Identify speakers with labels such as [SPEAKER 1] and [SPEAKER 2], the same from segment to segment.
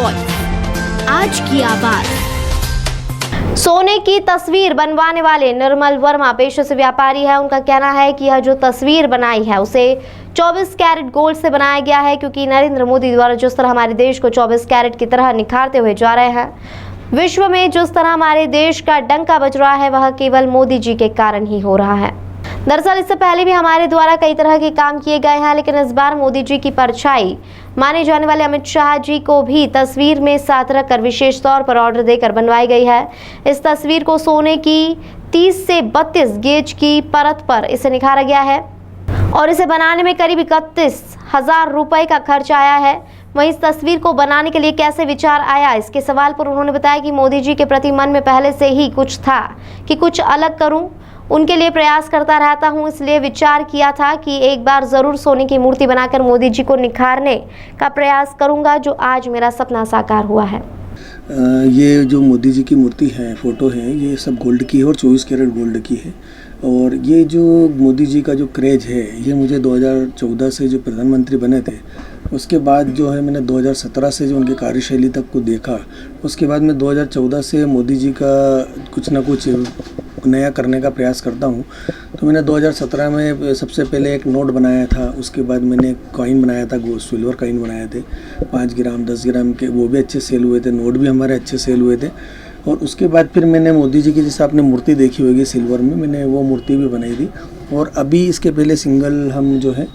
[SPEAKER 1] Voice, आज की आवाज। सोने की तस्वीर बनवाने वाले निर्मल वर्मा पेशे से व्यापारी है। उनका कहना है कि यह जो तस्वीर बनाई है उसे 24 कैरेट गोल्ड से बनाया गया है, क्योंकि नरेंद्र मोदी द्वारा जिस तरह हमारे देश को 24 कैरेट की तरह निखारते हुए जा रहे हैं, विश्व में जिस तरह हमारे देश का डंका बज रहा है, वह केवल मोदी जी के कारण ही हो रहा है। दरअसल इससे पहले भी हमारे द्वारा कई तरह के काम किए गए हैं, लेकिन इस बार मोदी जी की परछाई माने जाने वाले अमित शाह जी को भी तस्वीर में साथ रखकर विशेष तौर पर ऑर्डर देकर बनवाई गई है। इस तस्वीर को सोने की 30 से 32 गेज की परत पर इसे निखारा गया है और इसे बनाने में करीब 31,000 रुपए का खर्च आया है। वहीं इस तस्वीर को बनाने के लिए कैसे विचार आया, इसके सवाल पर उन्होंने बताया कि मोदी जी के प्रति मन में पहले से ही कुछ था कि कुछ अलग करूं, उनके लिए प्रयास करता रहता हूं, इसलिए विचार किया था कि एक बार जरूर सोने की मूर्ति बनाकर मोदी जी को निखारने का प्रयास करूंगा, जो आज मेरा सपना साकार हुआ है।
[SPEAKER 2] ये जो मोदी जी की मूर्ति है, फोटो है, ये सब गोल्ड की है और 24 कैरेट गोल्ड की है। और ये जो मोदी जी का जो क्रेज है, ये मुझे 2014 से जो प्रधानमंत्री बने थे उसके बाद जो है, मैंने 2017 से जो उनकी कार्यशैली तक को देखा, उसके बाद मैं 2014 से मोदी जी का कुछ ना कुछ नया करने का प्रयास करता हूँ। तो मैंने 2017 में सबसे पहले एक नोट बनाया था, उसके बाद मैंने कॉइन बनाया था, सिल्वर कॉइन बनाए थे 5 ग्राम 10 ग्राम के, वो भी अच्छे सेल हुए थे, नोट भी हमारे अच्छे सेल हुए थे। और उसके बाद फिर मैंने मोदी जी की, जैसे आपने मूर्ति देखी होगी सिल्वर में, मैंने वो मूर्ति भी बनाई थी। और अभी इसके पहले सिंगल हम जो है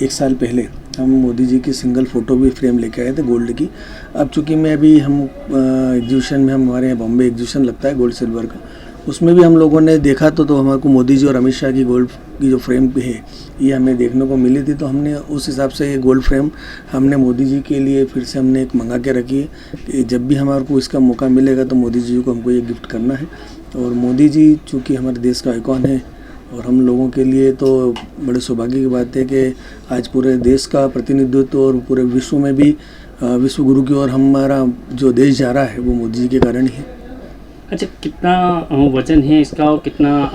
[SPEAKER 2] 1 साल पहले हम मोदी जी की सिंगल फ़ोटो भी फ्रेम लेके आए थे गोल्ड की। अब चूँकि मैं अभी हम एग्जीबिशन में, हमारे यहाँ बॉम्बे एग्जीबिशन लगता है गोल्ड सिल्वर का, उसमें भी हम लोगों ने देखा तो हमारे को मोदी जी और अमित शाह की गोल्ड की जो फ्रेम है ये हमें देखने को मिली थी। तो हमने उस हिसाब से ये गोल्ड फ्रेम हमने मोदी जी के लिए फिर से हमने एक मंगा के रखी है कि जब भी हमारे को इसका मौका मिलेगा तो मोदी जी को हमको ये गिफ्ट करना है। और मोदी जी चूँकि हमारे देश का आइकॉन है और हम लोगों के लिए तो बड़े सौभाग्य की बात है कि आज पूरे देश का प्रतिनिधित्व और पूरे विश्व में भी विश्व गुरु की ओर हमारा जो देश जा रहा है वो मोदी जी के कारण ही है।
[SPEAKER 3] अच्छा, कितना वजन है इसका और कितना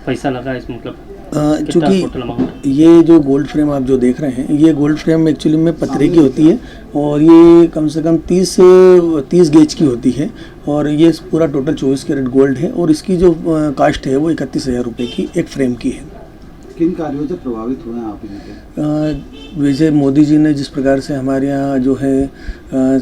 [SPEAKER 3] पैसा लगा इस, मतलब
[SPEAKER 2] चूँकि ये जो गोल्ड फ्रेम आप जो देख रहे हैं, ये गोल्ड फ्रेम एक्चुअली में पत्थर की होती है और ये कम से कम 30 गेज की होती है और ये पूरा टोटल 24 कैरेट गोल्ड है और इसकी जो कास्ट है वो 31,000 रुपये की एक फ्रेम की है।
[SPEAKER 4] किन कार्यों से प्रभावित हुए हैं आप इनके?
[SPEAKER 2] वैसे मोदी जी ने जिस प्रकार से हमारे यहाँ जो है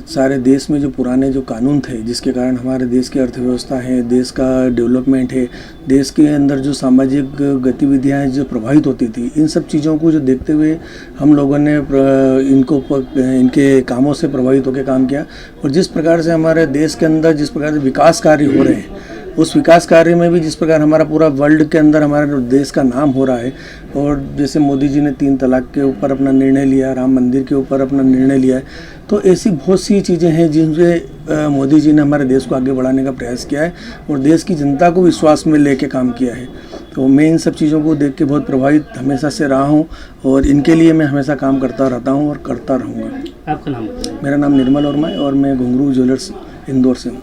[SPEAKER 2] सारे देश में जो पुराने जो कानून थे, जिसके कारण हमारे देश की अर्थव्यवस्था है, देश का डेवलपमेंट है, देश के अंदर जो सामाजिक गतिविधियाँ जो प्रभावित होती थी, इन सब चीज़ों को जो देखते हुए हम लोगों ने इनके कामों से प्रभावित होकर काम किया। और जिस प्रकार से हमारे देश के अंदर जिस प्रकार से विकास कार्य हो रहे हैं, उस विकास कार्य में भी जिस प्रकार हमारा पूरा वर्ल्ड के अंदर हमारे देश का नाम हो रहा है, और जैसे मोदी जी ने 3 तलाक के ऊपर अपना निर्णय लिया, राम मंदिर के ऊपर अपना निर्णय लिया है, तो ऐसी बहुत सी चीज़ें हैं जिनसे मोदी जी ने हमारे देश को आगे बढ़ाने का प्रयास किया है और देश की जनता को विश्वास में लेके काम किया है। तो मैं इन सब चीज़ों को देख के बहुत प्रभावित हमेशा से रहा हूँ और इनके लिए मैं हमेशा काम करता रहता हूँ और करता रहूँगा।
[SPEAKER 3] आपका नाम?
[SPEAKER 2] मेरा नाम निर्मल वर्मा है और मैं घुंघरू ज्वेलर्स इंदौर से हूँ।